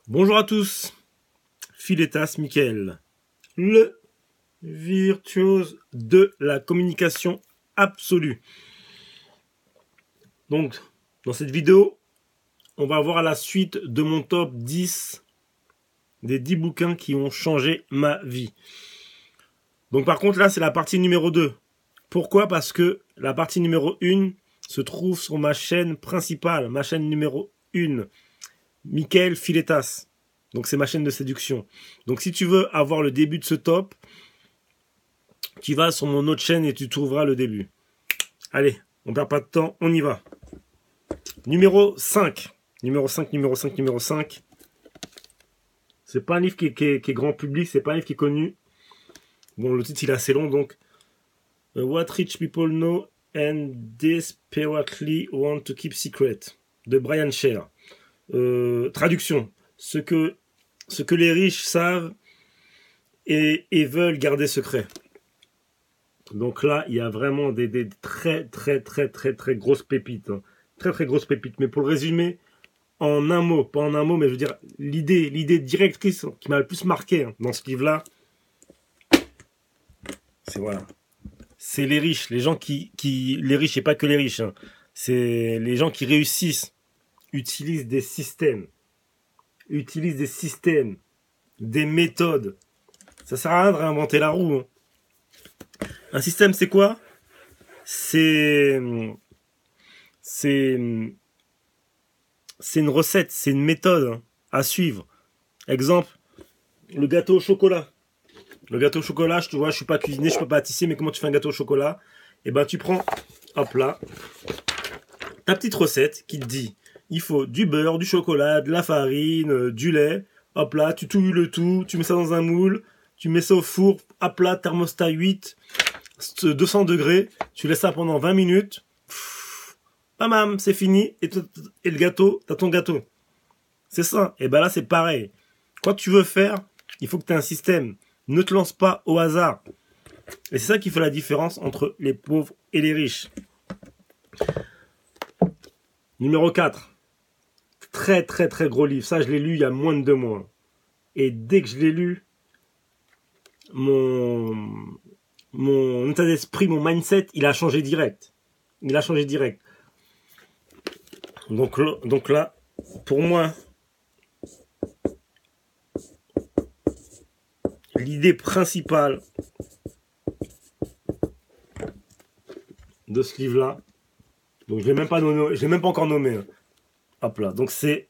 Bonjour à tous, Philetas Mickaël, le virtuose de la communication absolue. Donc, dans cette vidéo, on va voir la suite de mon top 10 des 10 bouquins qui ont changé ma vie. Donc par contre, là, c'est la partie numéro 2. Pourquoi? Parce que la partie numéro 1 se trouve sur ma chaîne principale, ma chaîne numéro 1, Mickaël Philetas. Donc c'est ma chaîne de séduction. Donc si tu veux avoir le début de ce top, tu vas sur mon autre chaîne et tu trouveras le début. Allez, on perd pas de temps, on y va. Numéro 5. Numéro 5. C'est pas un livre qui est grand public, c'est pas un livre qui est connu. Bon, le titre il est assez long, donc What Rich People Know and Desperately Want to Keep Secret de Brian Scher. Traduction. Ce que les riches savent et veulent garder secret. Donc là, il y a vraiment des très grosses pépites. Hein. Très grosses pépites. Mais pour le résumer, en un mot, pas en un mot, mais je veux dire, l'idée directrice qui m'a le plus marqué hein, dans ce livre-là, c'est voilà. C'est les riches, les gens les riches et pas que les riches. Hein. C'est les gens qui réussissent, utilisent des systèmes, des méthodes. Ça sert à rien de réinventer la roue. Hein. Un système, c'est quoi? C'est une recette, c'est une méthode hein, à suivre. Exemple, le gâteau au chocolat. Le gâteau au chocolat, tu vois, je suis pas cuisinier, je suis pas pâtissier, mais comment tu fais un gâteau au chocolat? Eh ben, tu prends, hop là, ta petite recette qui te dit, il faut du beurre, du chocolat, de la farine, du lait. Hop là, tu touilles le tout, tu mets ça dans un moule, tu mets ça au four, à plat, thermostat 8, 200 degrés, tu laisses ça pendant 20 minutes. Bam, c'est fini, et le gâteau, t'as ton gâteau. C'est ça. Et ben là, c'est pareil. Quand tu veux faire, il faut que tu aies un système. Ne te lance pas au hasard. Et c'est ça qui fait la différence entre les pauvres et les riches. Numéro 4. Très gros livre. Ça, je l'ai lu il y a moins de 2 mois. Et dès que je l'ai lu, mon état d'esprit, mon mindset, il a changé direct. Donc là, pour moi, l'idée principale de ce livre-là, donc je l'ai même pas encore nommé. Hein. Hop là. Donc c'est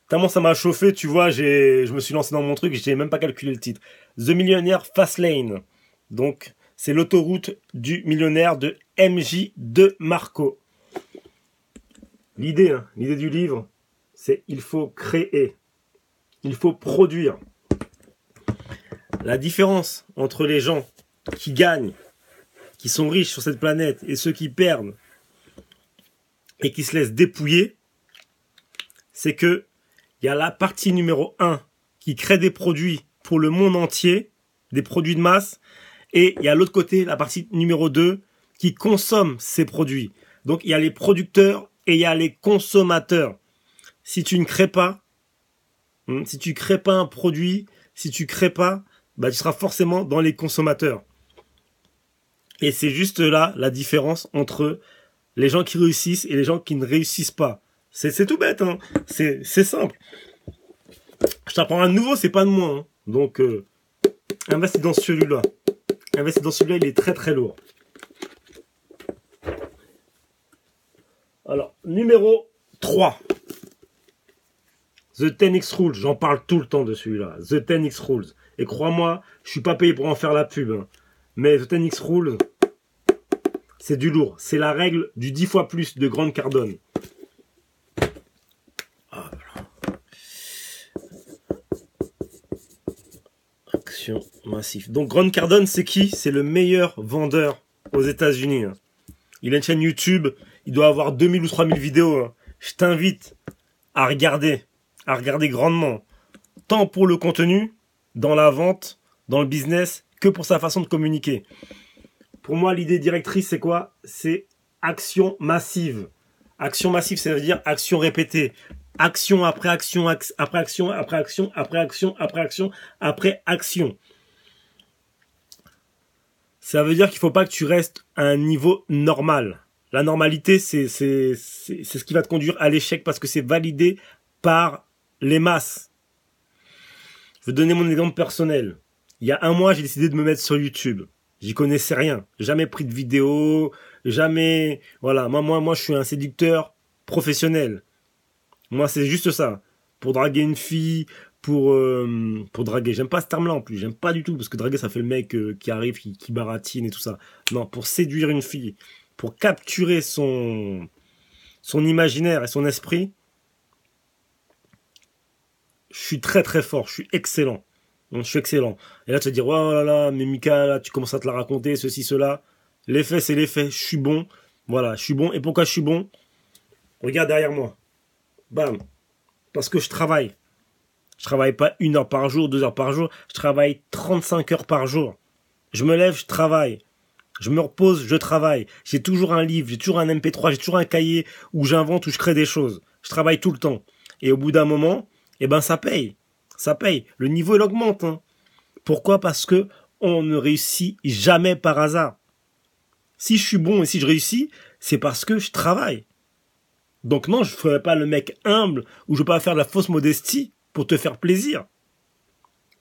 tellement ça m'a chauffé, tu vois, je me suis lancé dans mon truc, j'ai même pas calculé le titre. The Millionaire Fastlane. Donc c'est l'autoroute du millionnaire de MJ DeMarco. L'idée du livre, c'est il faut créer, il faut produire. La différence entre les gens qui gagnent, qui sont riches sur cette planète, et ceux qui perdent et qui se laissent dépouiller, c'est que il y a la partie numéro 1 qui crée des produits pour le monde entier, des produits de masse, et il y a l'autre côté, la partie numéro 2, qui consomme ces produits. Donc il y a les producteurs et il y a les consommateurs. Si tu ne crées pas, si tu crées pas un produit, si tu crées pas, bah tu seras forcément dans les consommateurs. Et c'est juste là la différence entre les gens qui réussissent et les gens qui ne réussissent pas. C'est tout bête, hein. C'est simple. Je t'apprends un nouveau, c'est pas de moi. Hein. Donc, investis dans celui-là. Il est très lourd. Alors, numéro 3. The 10X Rules. J'en parle tout le temps de celui-là. The 10X Rules. Et crois-moi, je suis pas payé pour en faire la pub. Hein. Mais The 10X Rules, c'est du lourd. C'est la règle du 10 fois plus de Grant Cardone. Action massive. Donc Grant Cardone, c'est qui? C'est le meilleur vendeur aux États-Unis. Hein. Il a une chaîne YouTube. Il doit avoir 2000 ou 3000 vidéos. Hein. Je t'invite à regarder grandement. Tant pour le contenu, dans la vente, dans le business, que pour sa façon de communiquer. Pour moi, l'idée directrice, c'est quoi? C'est action massive. Action massive, ça veut dire action répétée. Action après action, après action, après action, après action, après action, après action. Ça veut dire qu'il faut pas que tu restes à un niveau normal. La normalité, c'est ce qui va te conduire à l'échec parce que c'est validé par les masses. Je vais donner mon exemple personnel. Il y a un mois, j'ai décidé de me mettre sur YouTube. J'y connaissais rien. Jamais pris de vidéo, jamais... Voilà, moi, je suis un séducteur professionnel. Moi, c'est juste ça. Pour draguer une fille, pour draguer. J'aime pas ce terme-là en plus. J'aime pas du tout parce que draguer, ça fait le mec qui arrive, qui baratine et tout ça. Non, pour séduire une fille, pour capturer son imaginaire et son esprit, je suis très très fort. Je suis excellent. Donc, je suis excellent. Et là, tu vas te dire, oh là là, mais Mika, là, tu commences à te la raconter, ceci, cela. L'effet, c'est l'effet. Je suis bon. Voilà, je suis bon. Et pourquoi je suis bon? Regarde derrière moi. Bam. Parce que je travaille. Je travaille pas 1 heure par jour, 2 heures par jour. Je travaille 35 heures par jour. Je me lève, je travaille. Je me repose, je travaille. J'ai toujours un livre, j'ai toujours un MP3, j'ai toujours un cahier où j'invente, où je crée des choses. Je travaille tout le temps. Et au bout d'un moment, eh ben, ça paye. Ça paye. Le niveau, il augmente, hein. Pourquoi? Parce que on ne réussit jamais par hasard. Si je suis bon et si je réussis, c'est parce que je travaille. Donc non, je ne ferai pas le mec humble ou je ne vais pas faire de la fausse modestie pour te faire plaisir.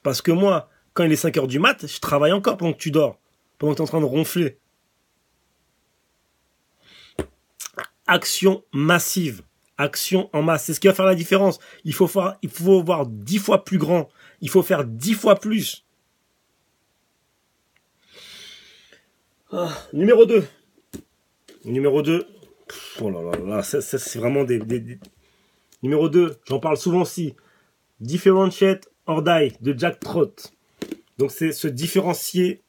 Parce que moi, quand il est 5 heures du mat, je travaille encore pendant que tu dors. Pendant que tu es en train de ronfler. Action massive. Action en masse. C'est ce qui va faire la différence. Il faut voir 10 fois plus grand. Il faut faire 10 fois plus. Numéro 2. Numéro 2. Oh là là là, ça c'est vraiment des... Numéro 2, j'en parle souvent aussi. Differentiate or die de Jack Trout. Donc c'est se différencier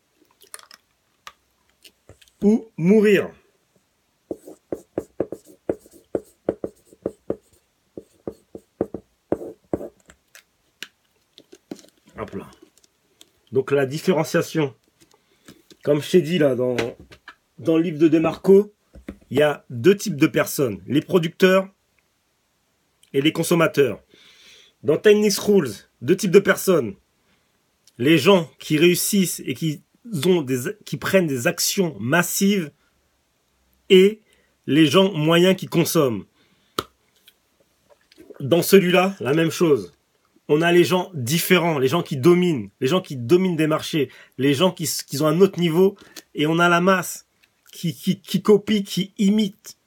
ou mourir. Hop là. Donc la différenciation. Comme je t'ai dit là dans le livre de DeMarco, il y a 2 types de personnes. Les producteurs et les consommateurs. Dans 10X Rules, 2 types de personnes. Les gens qui réussissent et qui prennent des actions massives et les gens moyens qui consomment. Dans celui-là, la même chose. On a les gens différents, les gens qui dominent des marchés, les gens qui ont un autre niveau, et on a la masse qui copie, qui imite.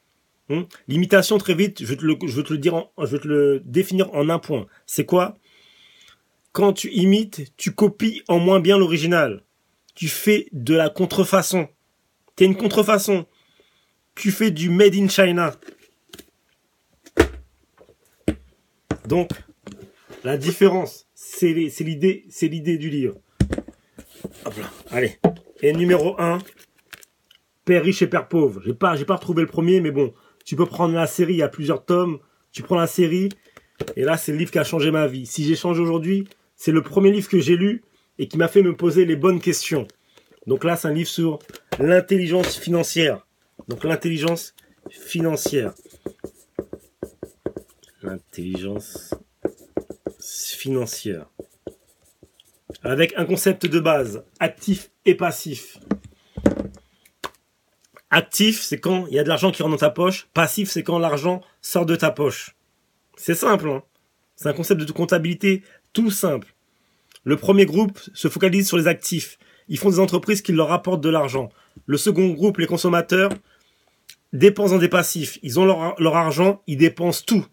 L'imitation, très vite, je vais te le définir en un point. C'est quoi? Quand tu imites, tu copies en moins bien l'original. Tu fais de la contrefaçon. T'es une contrefaçon. Tu fais du made in China. Donc, la différence, c'est l'idée du livre. Hop là, allez. Et numéro 1, Père riche et Père pauvre. J'ai pas retrouvé le premier, mais bon, tu peux prendre la série, il y a plusieurs tomes. Tu prends la série, et là, c'est le livre qui a changé ma vie. Si j'ai changé aujourd'hui, c'est le premier livre que j'ai lu et qui m'a fait me poser les bonnes questions. Donc là, c'est un livre sur l'intelligence financière. Donc l'intelligence financière. L'intelligence financière. Avec un concept de base, actif et passif. Actif, c'est quand il y a de l'argent qui rentre dans ta poche. Passif, c'est quand l'argent sort de ta poche. C'est simple, hein. C'est un concept de comptabilité tout simple. Le premier groupe se focalise sur les actifs. Ils font des entreprises qui leur apportent de l'argent. Le second groupe, les consommateurs, dépensent dans des passifs. Ils ont leur argent, ils dépensent tout.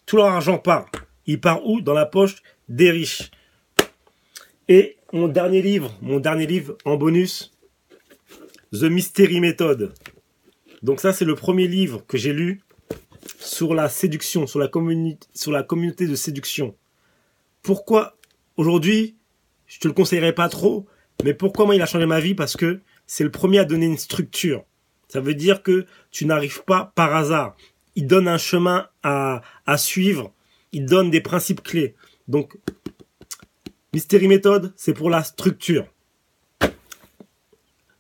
Tout leur argent part. Il part où? Dans la poche des riches. Et mon dernier livre en bonus, The Mystery Method. Donc ça, c'est le premier livre que j'ai lu sur la séduction, sur la communauté de séduction. Pourquoi aujourd'hui, je te le conseillerais pas trop, mais pourquoi moi il a changé ma vie? Parce que c'est le premier à donner une structure. Ça veut dire que tu n'arrives pas par hasard. Il donne un chemin à suivre. Il donne des principes clés. Donc, Mystery Method, c'est pour la structure.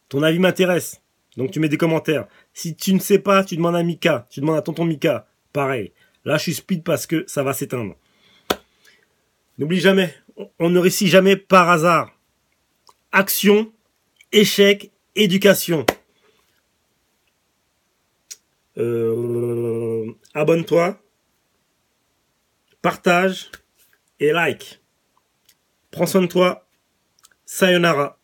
Ton avis m'intéresse. Donc, tu mets des commentaires. Si tu ne sais pas, tu demandes à Mika. Tu demandes à tonton Mika. Pareil. Là, je suis speed parce que ça va s'éteindre. N'oublie jamais, on ne réussit jamais par hasard. Action, échec, éducation. Abonne-toi, partage et like. Prends soin de toi. Sayonara.